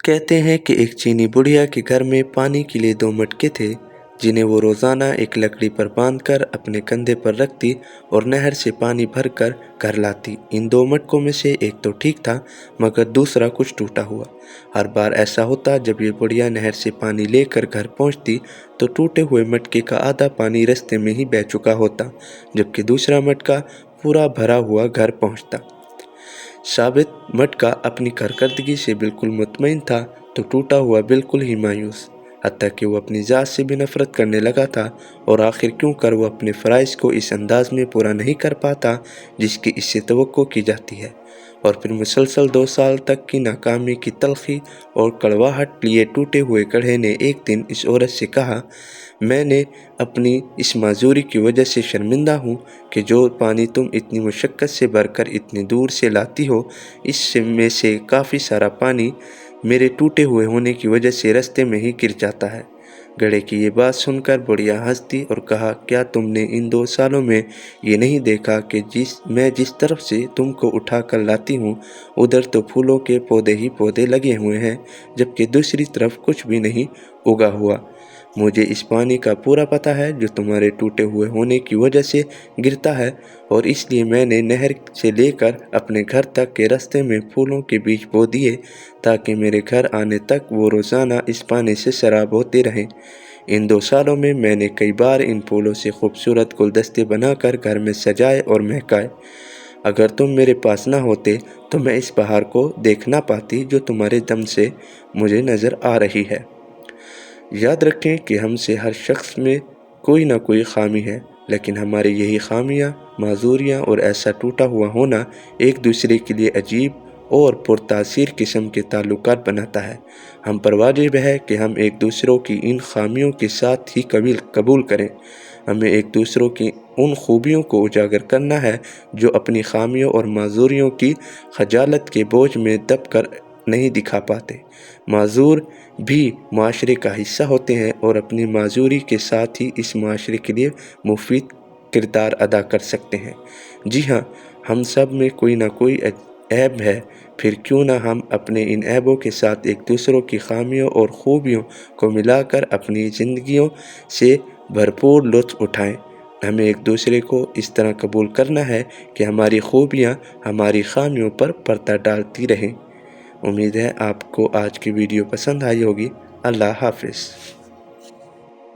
कहते हैं कि एक चीनी बुढ़िया के घर में पानी के लिए 2 मटके थे, जिन्हें वो रोज़ाना एक लकड़ी पर बांधकर अपने कंधे पर रखती और नहर से पानी भरकर घर लाती। इन 2 मटकों में से एक तो ठीक था, मगर दूसरा कुछ टूटा हुआ। हर बार ऐसा होता जब ये बुढ़िया नहर से पानी लेकर घर पहुंचती, तो टूटे हुए मटके का आधा पानी रास्ते में ही बह चुका होता, जबकि दूसरा मटका पूरा भरा हुआ घर पहुंचता। साबित मटका अपनी कारकर्दगी से बिल्कुल मुतमईन था, तो टूटा हुआ बिल्कुल ही मायूस, हत्ता कि वो अपनी ज़ात से भी नफरत करने लगा था। और आखिर क्यों कर वो अपने फ़राइज़ को इस अंदाज में पूरा नहीं कर पाता जिसकी इससे तवक्को की जाती है। और फिर मुसलसल 2 साल तक की नाकामी की तलखी और कड़वाहट लिए टूटे हुए कड़े ने एक दिन इस औरत से कहा, मैंने अपनी इस माजूरी की वजह से शर्मिंदा हूँ कि जो पानी तुम इतनी मुशक्क़त से भरकर इतनी दूर से लाती हो, इसमें से काफ़ी सारा पानी मेरे टूटे हुए होने की वजह से रास्ते में ही गिर जाता है। गधे की ये बात सुनकर बुढ़िया हंसती और कहा, क्या तुमने इन 2 सालों में ये नहीं देखा कि मैं जिस तरफ से तुमको उठा कर लाती हूँ, उधर तो फूलों के पौधे ही पौधे लगे हुए हैं, जबकि दूसरी तरफ कुछ भी नहीं उगा हुआ। मुझे इस पानी का पूरा पता है जो तुम्हारे टूटे हुए होने की वजह से गिरता है, और इसलिए मैंने नहर से लेकर अपने घर तक के रास्ते में फूलों के बीज बो दिए, ताकि मेरे घर आने तक वो रोज़ाना इस पानी से शराब होते रहें। इन 2 सालों में मैंने कई बार इन फूलों से खूबसूरत गुलदस्ते बनाकर घर में सजाए और महकाए। अगर तुम मेरे पास ना होते तो मैं इस बहार को देख ना पाती जो तुम्हारे दम से मुझे नज़र आ रही है। याद रखें कि हमसे हर शख्स में कोई ना कोई खामी है, लेकिन हमारी यही खामियां, माजूरियां और ऐसा टूटा हुआ होना एक दूसरे के लिए अजीब और पुरतासीर किस्म के ताल्लुकात बनाता है। हम पर वाजिब है कि हम एक दूसरों की इन खामियों के साथ ही कबूल करें। हमें एक दूसरों की उन खूबियों को उजागर करना है जो अपनी खामियों और माजूरियों की खजालत के बोझ में दब कर नहीं दिखा पाते। माजूर भी माशरे का हिस्सा होते हैं और अपनी माजूरी के साथ ही इस माशरे के लिए मुफीद किरदार अदा कर सकते हैं। जी हाँ, हम सब में कोई ना कोई ऐब है, फिर क्यों ना हम अपने इन ऐबों के साथ एक दूसरों की खामियों और खूबियों को मिलाकर अपनी ज़िंदगियों से भरपूर लुत्फ़ उठाएं। हमें एक दूसरे को इस तरह कबूल करना है कि हमारी खूबियाँ हमारी खामियों पर पर्दा डालती रहें। उम्मीद है आपको आज की वीडियो पसंद आई होगी। अल्लाह हाफ़िज़।